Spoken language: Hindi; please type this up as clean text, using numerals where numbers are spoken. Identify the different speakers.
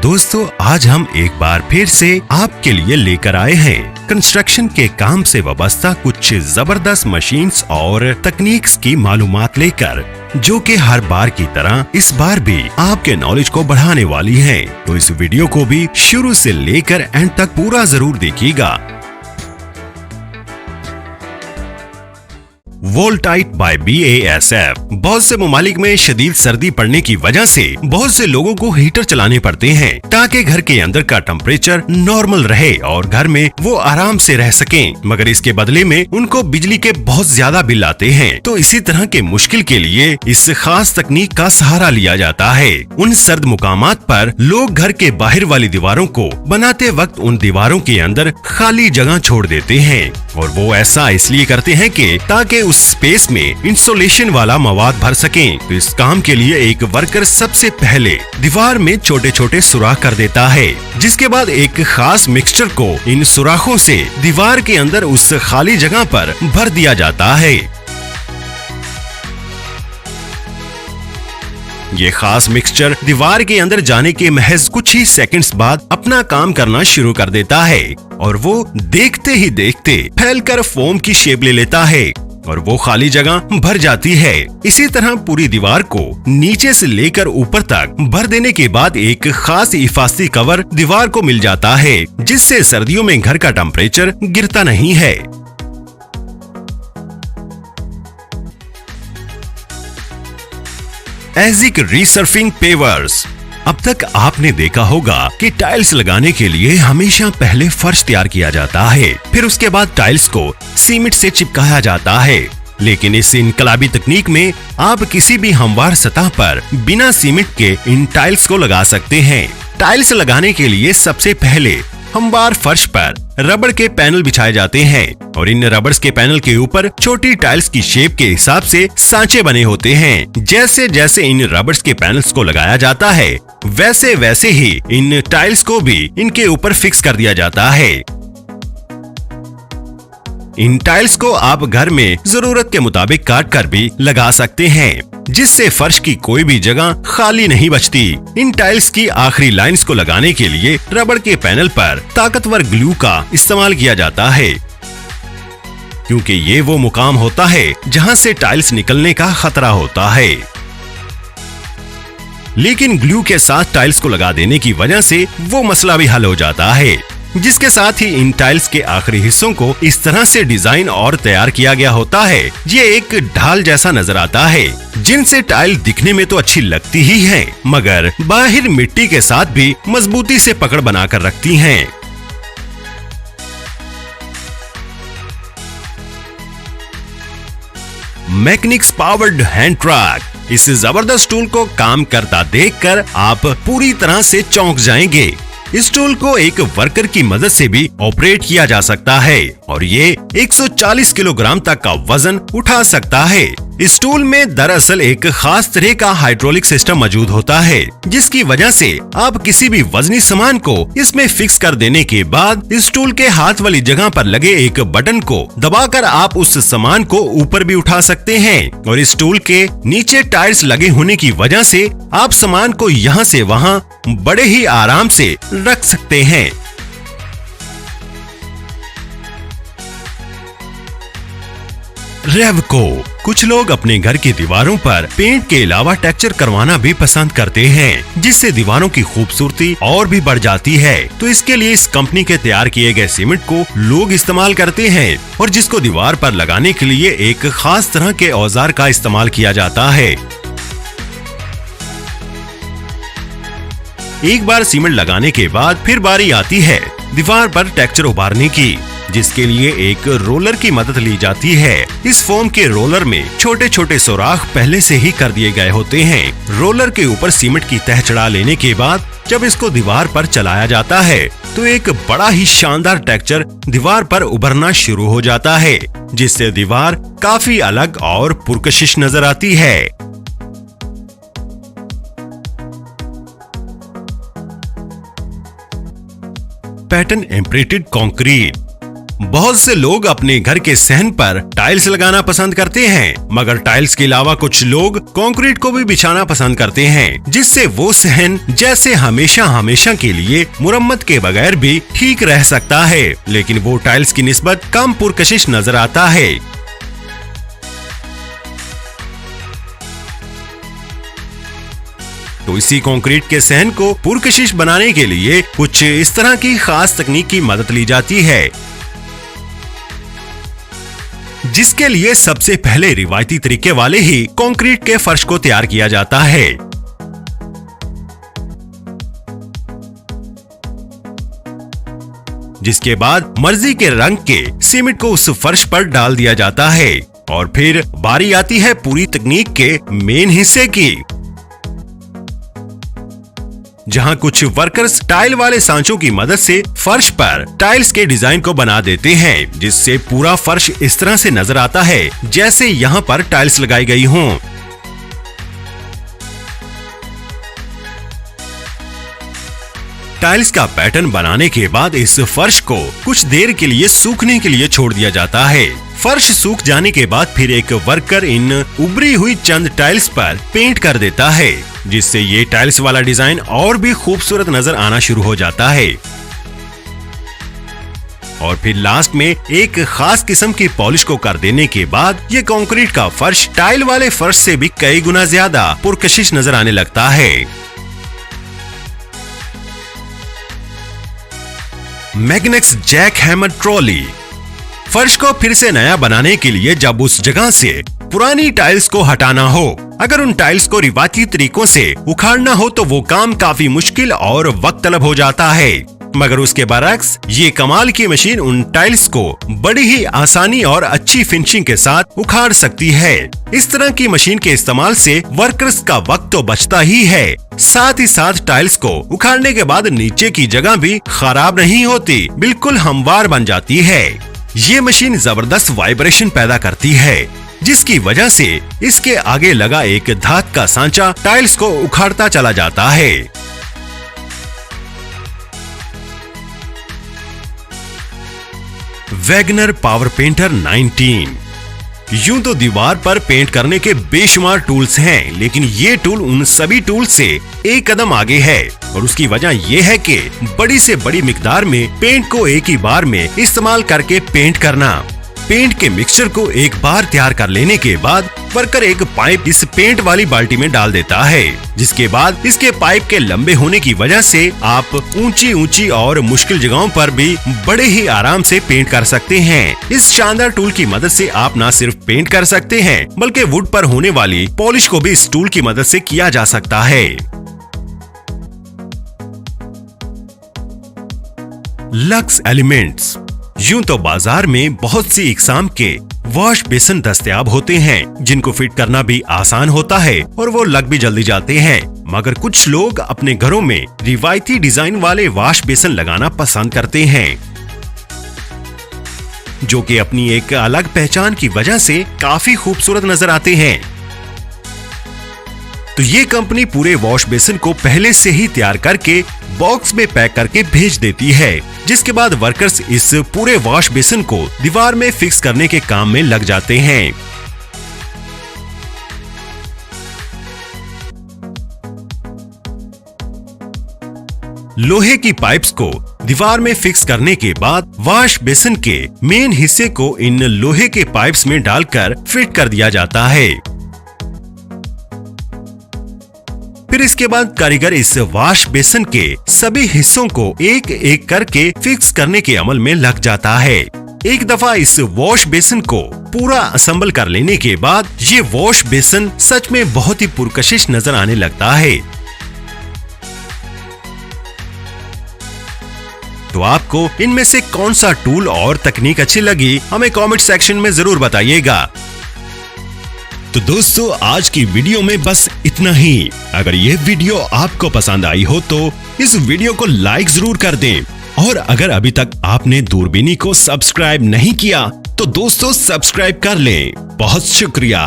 Speaker 1: दोस्तों, आज हम एक बार फिर से आपके लिए लेकर आए हैं कंस्ट्रक्शन के काम से वाबस्ता कुछ जबरदस्त मशीन्स और तकनीक्स की मालूमात लेकर, जो कि हर बार की तरह इस बार भी आपके नॉलेज को बढ़ाने वाली हैं। तो इस वीडियो को भी शुरू से लेकर एंड तक पूरा जरूर देखिएगा। वोल्टाइट बाय BASF। बहुत से ममालिक में शदीद सर्दी पड़ने की वजह से बहुत से लोगों को हीटर चलाने पड़ते हैं ताकि घर के अंदर का टेम्परेचर नॉर्मल रहे और घर में वो आराम से रह सकें। मगर इसके बदले में उनको बिजली के बहुत ज्यादा बिल आते हैं। तो इसी तरह के मुश्किल के लिए इस खास तकनीक का सहारा लिया जाता है। उन सर्द मुकामात पर लोग घर के बाहर वाली दीवारों को बनाते वक्त उन दीवारों के अंदर खाली जगह छोड़ देते हैं, और वो ऐसा इसलिए करते हैं कि ताकि उस स्पेस में इंसुलेशन वाला मवाद भर सकें। तो इस काम के लिए एक वर्कर सबसे पहले दीवार में छोटे छोटे सुराख कर देता है, जिसके बाद एक खास मिक्सचर को इन सुराखों से दीवार के अंदर उस खाली जगह पर भर दिया जाता है। ये खास मिक्सचर दीवार के अंदर जाने के महज कुछ ही सेकंड्स बाद अपना काम करना शुरू कर देता है, और वो देखते ही देखते फैलकर फोम की शेप ले लेता है और वो खाली जगह भर जाती है। इसी तरह पूरी दीवार को नीचे से लेकर ऊपर तक भर देने के बाद एक खास हिफाजती कवर दीवार को मिल जाता है, जिससे सर्दियों में घर का टेम्परेचर गिरता नहीं है। एजिक रीसर्फिंग पेवर्स। अब तक आपने देखा होगा कि टाइल्स लगाने के लिए हमेशा पहले फर्श तैयार किया जाता है, फिर उसके बाद टाइल्स को सीमेंट से चिपकाया जाता है। लेकिन इस इनकलाबी तकनीक में आप किसी भी हमवार सतह पर बिना सीमेंट के इन टाइल्स को लगा सकते हैं। टाइल्स लगाने के लिए सबसे पहले हमवार फर्श पर रबड़ के पैनल बिछाए जाते हैं, और इन रबड़ के पैनल के ऊपर छोटी टाइल्स की शेप के हिसाब से सांचे बने होते हैं। जैसे जैसे इन रबड़ के पैनल्स को लगाया जाता है, वैसे वैसे ही इन टाइल्स को भी इनके ऊपर फिक्स कर दिया जाता है। इन टाइल्स को आप घर में जरूरत के मुताबिक काट कर भी लगा सकते हैं, जिससे फर्श की कोई भी जगह खाली नहीं बचती। इन टाइल्स की आखिरी लाइंस को लगाने के लिए रबड़ के पैनल पर ताकतवर ग्लू का इस्तेमाल किया जाता है, क्योंकि ये वो मुकाम होता है जहां से टाइल्स निकलने का खतरा होता है। लेकिन ग्लू के साथ टाइल्स को लगा देने की वजह से वो मसला भी हल हो जाता है, जिसके साथ ही इन टाइल्स के आखिरी हिस्सों को इस तरह से डिजाइन और तैयार किया गया होता है। ये एक ढाल जैसा नजर आता है, जिनसे टाइल दिखने में तो अच्छी लगती ही है, मगर बाहर मिट्टी के साथ भी मजबूती से पकड़ बनाकर रखती हैं। Mechanics powered hand truck. इस जबरदस्त टूल को काम करता देखकर आप पूरी तरह से चौंक जाएंगे। इस टूल को एक वर्कर की मदद से भी ऑपरेट किया जा सकता है, और ये 140 किलोग्राम तक का वजन उठा सकता है। इस टूल में दरअसल एक खास तरह का हाइड्रोलिक सिस्टम मौजूद होता है, जिसकी वजह से आप किसी भी वजनी सामान को इसमें फिक्स कर देने के बाद इस टूल के हाथ वाली जगह पर लगे एक बटन को दबाकर आप उस सामान को ऊपर भी उठा सकते हैं। और इस टूल के नीचे टायर्स लगे होने की वजह से आप सामान को यहाँ से वहाँ बड़े ही आराम से रख सकते हैं। रेवको। कुछ लोग अपने घर की दीवारों पर पेंट के अलावा टेक्सचर करवाना भी पसंद करते हैं, जिससे दीवारों की खूबसूरती और भी बढ़ जाती है। तो इसके लिए इस कंपनी के तैयार किए गए सीमेंट को लोग इस्तेमाल करते हैं, और जिसको दीवार पर लगाने के लिए एक खास तरह के औजार का इस्तेमाल किया जाता है। एक बार सीमेंट लगाने के बाद फिर बारी आती है दीवार पर टेक्सचर उभारने की, जिसके लिए एक रोलर की मदद ली जाती है। इस फोम के रोलर में छोटे छोटे सुराख पहले से ही कर दिए गए होते हैं। रोलर के ऊपर सीमेंट की तह चढ़ा लेने के बाद जब इसको दीवार पर चलाया जाता है, तो एक बड़ा ही शानदार टेक्सचर दीवार पर उभरना शुरू हो जाता है, जिससे दीवार काफी अलग और पुरकशिश नजर आती है। Pattern imprinted concrete. बहुत से लोग अपने घर के सहन पर टाइल्स लगाना पसंद करते हैं, मगर टाइल्स के अलावा कुछ लोग कंक्रीट को भी बिछाना पसंद करते हैं, जिससे वो सहन जैसे हमेशा के लिए मुरम्मत के बगैर भी ठीक रह सकता है, लेकिन वो टाइल्स की निस्बत कम पुरकशिश नजर आता है। तो इसी कंक्रीट के सहन को पुरकशिश बनाने के लिए कुछ इस तरह की खास तकनीक की मदद ली जाती है, जिसके लिए सबसे पहले रिवायती तरीके वाले ही कंक्रीट के फर्श को तैयार किया जाता है। जिसके बाद मर्जी के रंग के सीमेंट को उस फर्श पर डाल दिया जाता है और फिर बारी आती है पूरी तकनीक के मेन हिस्से की, जहां कुछ वर्कर्स टाइल वाले सांचों की मदद से फर्श पर टाइल्स के डिजाइन को बना देते हैं, जिससे पूरा फर्श इस तरह से नजर आता है जैसे यहां पर टाइल्स लगाई गई हों। टाइल्स का पैटर्न बनाने के बाद इस फर्श को कुछ देर के लिए सूखने के लिए छोड़ दिया जाता है। फर्श सूख जाने के बाद फिर एक वर्कर इन उभरी हुई चंद टाइल्स पर पेंट कर देता है, जिससे ये टाइल्स वाला डिजाइन और भी खूबसूरत नजर आना शुरू हो जाता है। और फिर लास्ट में एक खास किस्म की पॉलिश को कर देने के बाद ये कंक्रीट का फर्श टाइल वाले फर्श से भी कई गुना ज्यादा पुरकशिश नजर आने लगता है। मैग्नेक्स जैक हैमर ट्रॉली। फर्श को फिर से नया बनाने के लिए जब उस जगह से पुरानी टाइल्स को हटाना हो, अगर उन टाइल्स को रिवायती तरीकों से उखाड़ना हो तो वो काम काफी मुश्किल और वक्त तलब हो जाता है, मगर उसके बरक्स ये कमाल की मशीन उन टाइल्स को बड़ी ही आसानी और अच्छी फिनिशिंग के साथ उखाड़ सकती है। इस तरह की मशीन के इस्तेमाल से वर्कर्स का वक्त तो बचता ही है, साथ ही साथ टाइल्स को उखाड़ने के बाद नीचे की जगह भी खराब नहीं होती, बिल्कुल हमवार बन जाती है। ये मशीन जबरदस्त वाइब्रेशन पैदा करती है, जिसकी वजह से इसके आगे लगा एक धात का सांचा टाइल्स को उखाड़ता चला जाता है। Wagner power painter 19। यूं तो दीवार पर पेंट करने के बेशुमार टूल्स हैं, लेकिन ये टूल उन सभी टूल से एक कदम आगे है, और उसकी वजह ये है कि बड़ी से बड़ी मिकदार में पेंट को एक ही बार में इस्तेमाल करके पेंट करना। पेंट के मिक्सचर को एक बार तैयार कर लेने के बाद वर्कर एक पाइप इस पेंट वाली बाल्टी में डाल देता है, जिसके बाद इसके पाइप के लंबे होने की वजह से आप ऊंची और मुश्किल जगहों पर भी बड़े ही आराम से पेंट कर सकते हैं। इस शानदार टूल की मदद से आप न सिर्फ पेंट कर सकते हैं, बल्कि वुड पर होने वाली पॉलिश को भी इस टूल की मदद से किया जा सकता है। Lux elements. यूं तो बाजार में बहुत सी इकसाम के वॉश बेसिन दस्तयाब होते हैं, जिनको फिट करना भी आसान होता है और वो लग भी जल्दी जाते हैं, मगर कुछ लोग अपने घरों में रिवायती डिजाइन वाले वॉश बेसिन लगाना पसंद करते हैं, जो कि अपनी एक अलग पहचान की वजह से काफी खूबसूरत नजर आते हैं। तो ये कंपनी पूरे वॉश बेसिन को पहले से ही तैयार करके बॉक्स में पैक करके भेज देती है, जिसके बाद वर्कर्स इस पूरे वॉश बेसिन को दीवार में फिक्स करने के काम में लग जाते हैं। लोहे की पाइप्स को दीवार में फिक्स करने के बाद वॉश बेसिन के मेन हिस्से को इन लोहे के पाइप्स में डालकर फिट कर दिया जाता है। फिर इसके बाद कारीगर इस वॉश बेसिन के सभी हिस्सों को एक एक करके फिक्स करने के अमल में लग जाता है। एक दफा इस वॉश बेसिन को पूरा असेंबल कर लेने के बाद ये वॉश बेसिन सच में बहुत ही पुरकशिश नजर आने लगता है। तो आपको इनमें से कौन सा टूल और तकनीक अच्छी लगी, हमें कमेंट सेक्शन में जरूर बताइएगा। तो दोस्तों, आज की वीडियो में बस इतना ही। अगर ये वीडियो आपको पसंद आई हो तो इस वीडियो को लाइक जरूर कर दें, और अगर अभी तक आपने दूरबीनी को सब्सक्राइब नहीं किया तो दोस्तों सब्सक्राइब कर लें। बहुत शुक्रिया।